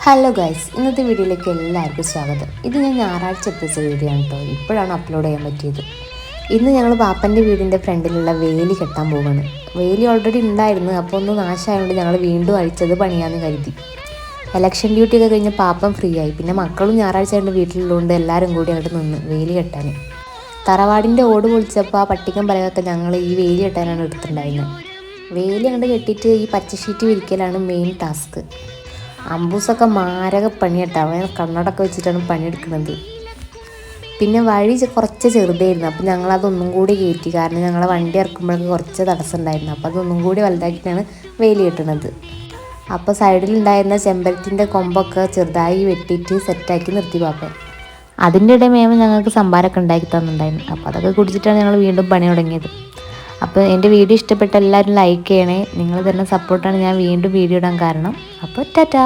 Hello guys, ഇന്നത്തെ വീഡിയോയിലേക്ക് എല്ലാവർക്കും സ്വാഗതം. ഇത് ഞാൻ ഞായറാഴ്ച എത്തിച്ച വീഡിയോ ആണ് കേട്ടോ. ഇപ്പോഴാണ് അപ്ലോഡ് ചെയ്യാൻ പറ്റിയത്. ഇന്ന് ഞങ്ങൾ പാപ്പൻ്റെ വീടിൻ്റെ ഫ്രണ്ടിലുള്ള വേലി കെട്ടാൻ പോവുകയാണ്. വേലി ഓൾറെഡി ഉണ്ടായിരുന്നു, അപ്പോൾ ഒന്ന് നാശമായതുകൊണ്ട് ഞങ്ങൾ വീണ്ടും അഴിച്ചത് പണിയാന്ന് കരുതി. ഇലക്ഷൻ ഡ്യൂട്ടിയൊക്കെ കഴിഞ്ഞ് പാപ്പൻ ഫ്രീ ആയി. പിന്നെ മക്കളും ഞായറാഴ്ച ആയിട്ട് വീട്ടിലുള്ളതുകൊണ്ട് എല്ലാവരും കൂടി അങ്ങോട്ട് നിന്ന് വേലി കെട്ടാൻ. തറവാടിൻ്റെ ഓട് പൊളിച്ചപ്പോൾ ആ പട്ടികം പലകൊക്കെ ഞങ്ങൾ ഈ വേലി കെട്ടാനാണ് എടുത്തിട്ടുണ്ടായിരുന്നത്. വേലി അങ്ങോട്ട് കെട്ടിയിട്ട് ഈ പച്ച ഷീറ്റ് വിരിക്കലാണ് മെയിൻ ടാസ്ക്. അമ്പൂസൊക്കെ മാരക പണിയാട്ടോ. അവൻ കണ്ണടൊക്കെ വെച്ചിട്ടാണ് പണിയെടുക്കുന്നത്. പിന്നെ വഴി കുറച്ച് ചെറുതായിരുന്നു, അപ്പോൾ ഞങ്ങളതൊന്നും കൂടി കയറ്റി. കാരണം ഞങ്ങളെ വണ്ടി ഇറക്കുമ്പോഴൊക്കെ കുറച്ച് തടസ്സം ഉണ്ടായിരുന്നു. അപ്പോൾ അതൊന്നും കൂടി വലുതാക്കിയിട്ടാണ് വേലി കെട്ടുന്നത്. അപ്പോൾ സൈഡിലുണ്ടായിരുന്ന ചെമ്പരത്തിൻ്റെ കൊമ്പൊക്കെ ചെറുതായി വെട്ടിയിട്ട് സെറ്റാക്കി നിർത്തി പാപ്പൻ. അതിൻ്റെ ഇടയിൽ മേമ ഞങ്ങൾക്ക് സംഭാരമൊക്കെ ഉണ്ടാക്കി തന്നിട്ടുണ്ടായിരുന്നു. അപ്പോൾ അതൊക്കെ കുടിച്ചിട്ടാണ് ഞങ്ങൾ വീണ്ടും പണി തുടങ്ങിയത്. അപ്പോൾ എൻ്റെ വീഡിയോ ഇഷ്ടപ്പെട്ട എല്ലാവരും ലൈക്ക് ചെയ്യണേ. നിങ്ങൾ തരുന്ന സപ്പോർട്ടാണ് ഞാൻ വീണ്ടും വീഡിയോ ഇടാൻ കാരണം. അപ്പോൾ ടാറ്റാ.